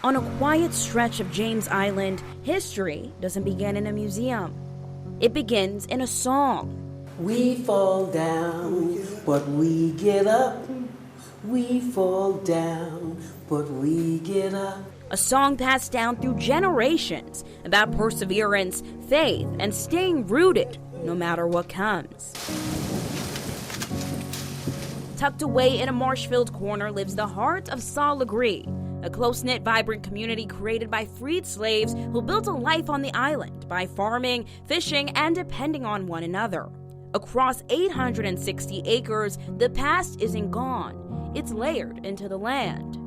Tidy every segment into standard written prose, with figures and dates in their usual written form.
On a quiet stretch of James Island, history doesn't begin in a museum. It begins in a song. We fall down, but we get up. We fall down, but we get up. A song passed down through generations about perseverance, faith, and staying rooted no matter what comes. Tucked away in a marsh-filled corner lives the heart of Sol Legare, a close-knit, vibrant community created by freed slaves who built a life on the island by farming, fishing, and depending on one another. Across 860 acres, the past isn't gone. It's layered into the land.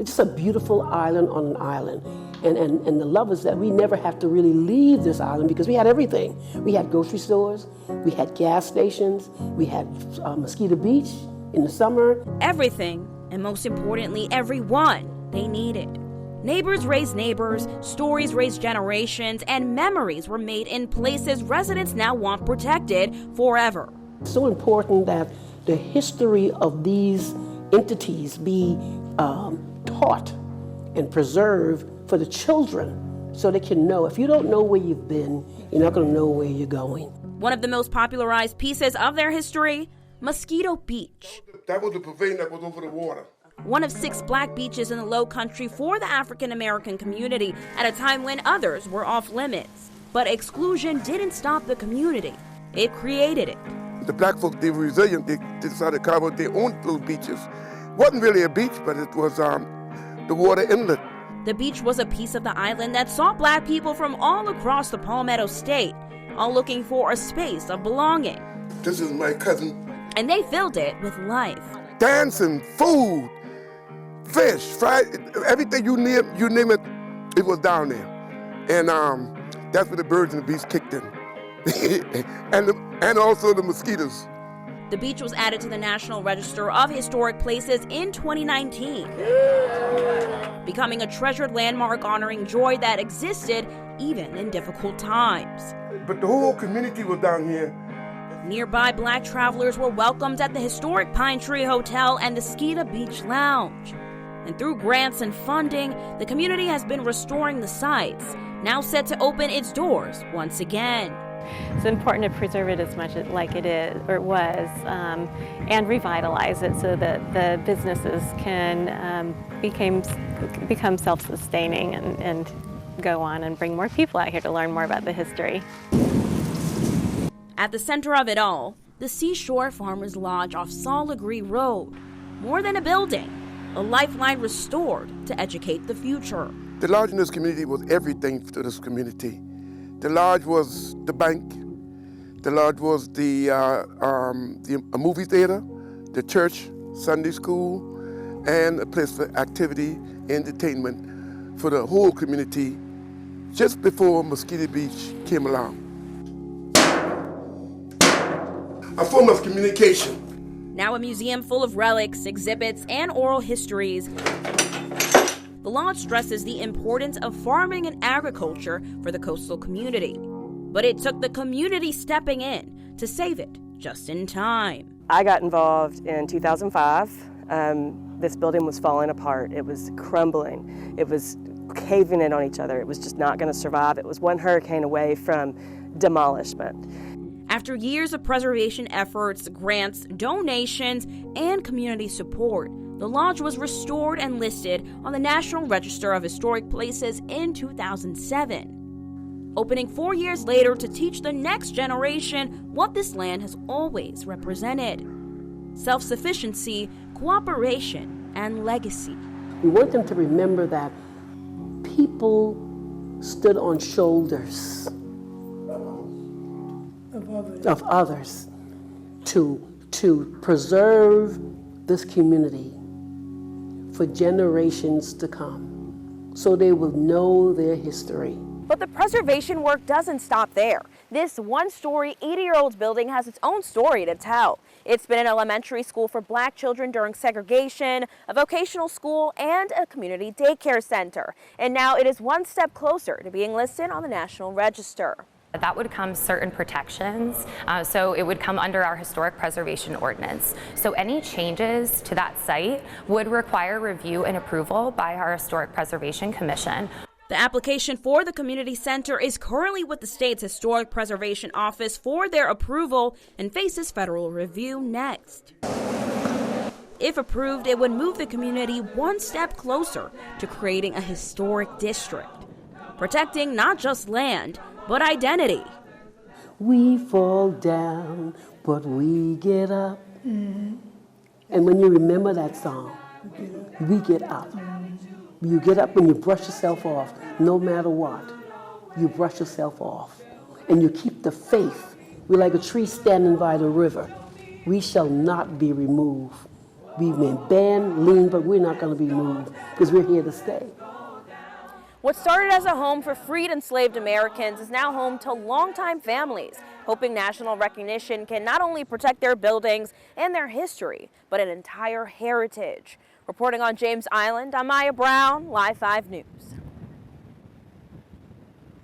It's just a beautiful island on an island. And the love is that we never have to really leave this island because we had everything. We had grocery stores, we had gas stations, we had Mosquito Beach in the summer. Everything, and most importantly, everyone they needed. Neighbors raised neighbors, stories raised generations, and memories were made in places residents now want protected forever. It's so important that the history of these entities be taught and preserved for the children so they can know. If you don't know where you've been, you're not going to know where you're going. One of the most popularized pieces of their history, Mosquito Beach. That was the pavilion that was over the water. One of 6 black beaches in the Low Country for the African American community at a time when others were off limits. But exclusion didn't stop the community. It created it. The black folks, they were resilient. They decided to carve out their own little beaches. It wasn't really a beach, but it was the water inlet. The beach was a piece of the island that saw black people from all across the Palmetto State, all looking for a space of belonging. This is my cousin. And they filled it with life. Dancing, food, fish, fried, everything you name it, it was down there. And that's where the birds and the bees kicked in. and also the mosquitoes. The beach was added to the National Register of Historic Places in 2019, becoming a treasured landmark honoring joy that existed even in difficult times. But the whole community was down here. Nearby black travelers were welcomed at the historic Pine Tree Hotel and the Skeetah Beach Lounge. And through grants and funding, the community has been restoring the sites, now set to open its doors once again. It's important to preserve it as much like it is, or it was, and revitalize it so that the businesses can become self-sustaining and go on and bring more people out here to learn more about the history. At the center of it all, the Seashore Farmers Lodge off Sol Legare Road. More than a building, a lifeline restored to educate the future. The lodge in this community was everything to this community. The lodge was the bank. The lodge was a movie theater, the church, Sunday school, and a place for activity, entertainment for the whole community just before Mosquito Beach came along. A form of communication. Now a museum full of relics, exhibits, and oral histories, the lodge stresses the importance of farming and agriculture for the coastal community. But it took the community stepping in to save it just in time. I got involved in 2005. This building was falling apart. It was crumbling. It was caving in on each other. It was just not going to survive. It was one hurricane away from demolishment. After years of preservation efforts, grants, donations, and community support, the lodge was restored and listed on the National Register of Historic Places in 2007, opening 4 years later to teach the next generation what this land has always represented: self-sufficiency, cooperation, and legacy. We want them to remember that people stood on shoulders of others to preserve this community for generations to come, so they will know their history. But the preservation work doesn't stop there. This one-story, 80-year-old building has its own story to tell. It's been an elementary school for black children during segregation, a vocational school, and a community daycare center. And now it is one step closer to being listed on the National Register. That would come certain protections, so it would come under our historic preservation ordinance. So any changes to that site would require review and approval by our Historic Preservation Commission. The application for the community center is currently with the state's Historic Preservation Office for their approval and faces federal review next. If approved, it would move the community one step closer to creating a historic district, protecting not just land, but identity. We fall down, but we get up. And when you remember that song, we get up. You get up and you brush yourself off, no matter what. You brush yourself off. And you keep the faith. We're like a tree standing by the river. We shall not be removed. We've been bend, lean, but we're not going to be moved because we're here to stay. What started as a home for freed enslaved Americans is now home to longtime families, hoping national recognition can not only protect their buildings and their history, but an entire heritage. Reporting on James Island, I'm Maya Brown, Live 5 News.